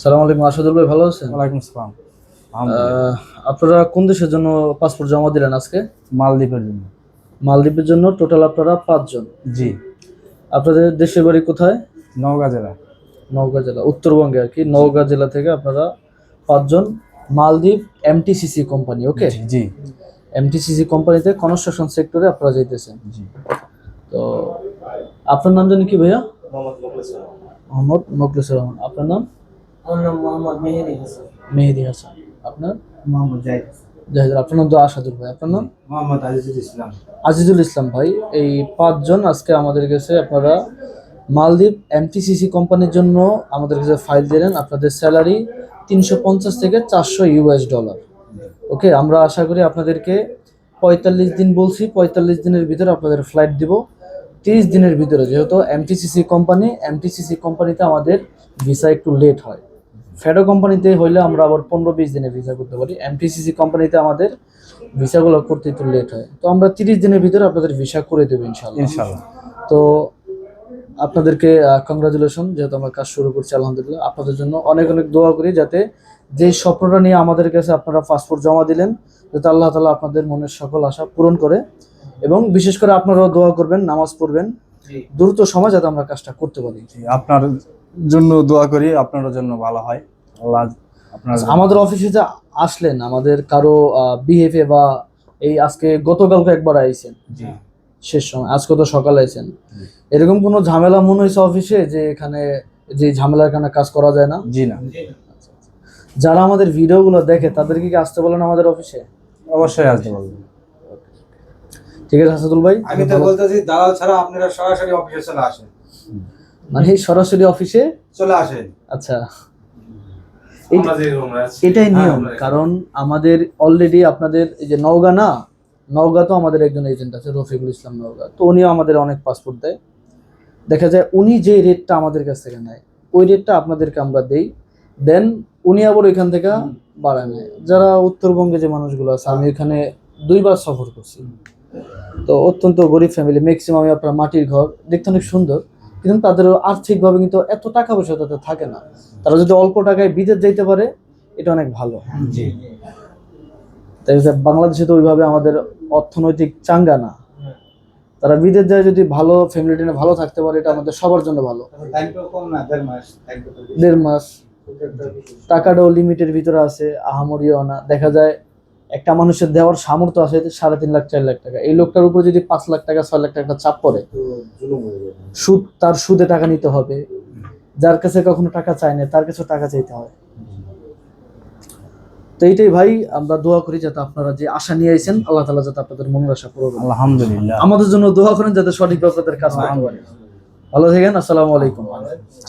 সালাম আলাইকুম, আসাদুল ভাই ভালো আছেন? ওয়ালাইকুম আসসালাম। আলহামদুলিল্লাহ। আপনারা কোন দেশের জন্য পাসপোর্ট জমা দিলেন আজকে? মালদ্বীপের জন্য। মালদ্বীপের জন্য টোটাল আপনারা 5 জন। জি। আপনাদের দেশের বাড়ি কোথায়? নওগাঁ জেলা। নওগাঁ জেলা, উত্তরবঙ্গে আর কি। নওগাঁ জেলা থেকে আপনারা 5 জন মালদ্বীপ এমটিসিসি কোম্পানি। ওকে, জি জি এমটিসিসি কোম্পানিতে কনস্ট্রাকশন সেক্টরে আপনারা যাইতেছেন। জি। তো আপনার নাম জানি কি ভাইয়া? মোহাম্মদ মুখলেসুর রহমান। মোহাম্মদ মোখলেসুর রহমান। আপনার নাম? আমার নাম মোহাম্মদ মেহেদি হাসান। মেহেদি হাসান। আপনার? মোহাম্মদ জাহিদ। জাহিদ। আপনার নাম তো আসাদুল ভাই। আপনার নাম? মোহাম্মদ আজিজুল ইসলাম। আজিজুল ইসলাম ভাই। এই 5 জন আজকে আমাদের কাছে আপনারা মালদ্বীপ এমটিসিসি কোম্পানির জন্য আমাদের কাছে ফাইল দিলেন। আপনাদের স্যালারি 350 থেকে 400 ইউএস ডলার। ওকে, আমরা আশা করি আপনাদেরকে 45 দিন বলছি, 45 দিনের ভিতরে আপনাদের ফ্লাইট দিব। 30 দিনের ভিতরে, যেহেতু এমটিসিসি কোম্পানিতে আমাদের ভিসা একটু লেট হয়। ফেডো কোম্পানিতে হইলে আমরা আবার 15-20 দিনে ভিসা করতে পারি। এমটিসিসি কোম্পানিতে আমাদের ভিসাগুলো করতে একটু লেট হয়। তো আমরা 30 দিনের ভিতরে আপনাদের ভিসা করে দেবো ইনশাল্লাহ। ইনশাআল্লাহ। তো আপনাদেরকে কংগ্রাচুলেশন, যেহেতু আমরা কাজ শুরু করছি আলহামদুলিল্লাহ। আপনাদের জন্য অনেক অনেক দোয়া করি, যাতে যে স্বপ্নটা নিয়ে আমাদের কাছে আপনারা পাসপোর্ট জমা দিলেন, যাতে আল্লাহ তাআলা আপনাদের মনের সকল আশা পূরণ করে। এবং বিশেষ করে আপনারাও দোয়া করবেন, নামাজ পড়বেন, দ্রুত সময় যাতে আমরা কাজটা করতে পারি। আপনার জন্য দোয়া করি, আপনার জন্য ভালো হয়। আল্লাহ আপনার আমাদের অফিসে যে আসলেন, আমাদের কারো বিহেভে বা এই আজকে গতকালকে একবার আইছেন, জি শেষ সময় আজকে তো সকালে আইছেন, এরকম কোনো ঝামেলা মনে হয়েছে অফিসে যে এখানে যে ঝামেলার কারণে কাজ করা যায় না? জি না। যারা আমাদের ভিডিওগুলো দেখে তাদেরকে কি আসতে বলেন আমাদের অফিসে? অবশ্যই আসতে বলবেন। ঠিক আছে হাসাদুল ভাই, আমি তো বলতেছি দালাল ছাড়া আপনারা সরাসরি অফিসে চলে আসেন। মানে সরাসরি অফিসে চলে আসেন। আচ্ছা, আমরা যে রুমে আছি এটাই নিয়ম। কারণ আমাদের অলরেডি আপনাদের এই যে নওগাঁ তো আমাদের একজন এজেন্ট আছে, রফিকুল ইসলাম নওগাঁ। তো উনিও আমাদের অনেক পাসপোর্ট দেয়। দেখা যায় উনি যে রেটটা আমাদের কাছ থেকে নেয়, ওই রেটটা আপনাদেরকে আমরা দেই। দেন উনি আবার ওইখান থেকে বাড়ায় নেয়। যারা উত্তরবঙ্গে যে মানুষগুলো আছে, আমি এখানে 2বার সফর করছি। তো অত্যন্ত গরিব ফ্যামিলি, ম্যাক্সিমামই আপনার মাটির ঘর, দেখতে অনেক সুন্দর, কিন্তু তাদের আর্থিকভাবে কিন্তু এত টাকা পয়সা তাদের থাকে না। তারা যদি অল্প টাকায় বিদেশ যাইতে পারে, এটা অনেক ভালো। জি। তাই বাংলাদেশে তো ওইভাবে আমাদের অর্থনৈতিক চাঙ্গা না। তারা বিদেশ যায় যদি ভালো ফ্যামিলি টেনে ভালো থাকতে পারে, এটা আমাদের সবার জন্য ভালো। টাইমটাও কম না, 1.5 মাস। 1.5 মাস টাকাটাও লিমিটের ভিতরে আছে, আহামরিও না। দেখা যায় একটা মানুষের দেওয়ার সামর্থ্য আছে 3.5 লাখ 4 লাখ টাকা, এই লোকটার উপর যদি 5 লাখ টাকা 6 লাখ টাকা চাপ পড়ে, তার সুদে টাকা নিতে হবে। যার কাছে কখনো টাকা চায় না, তার কাছে টাকা চাইতে হয়। তো এইটাই ভাই, আমরা দোয়া করি যাতে আপনারা যে আশা নিয়ে আইছেন, আল্লাহ তাআলা যাতে আপনাদের মনের আশা পূরণ করে। আলহামদুলিল্লাহ। আমাদের জন্য দোয়া করেন যাতে সঠিকভাবে আপনাদের কাজ করতে পারে। ভালো থাকেন। আসসালামু আলাইকুম।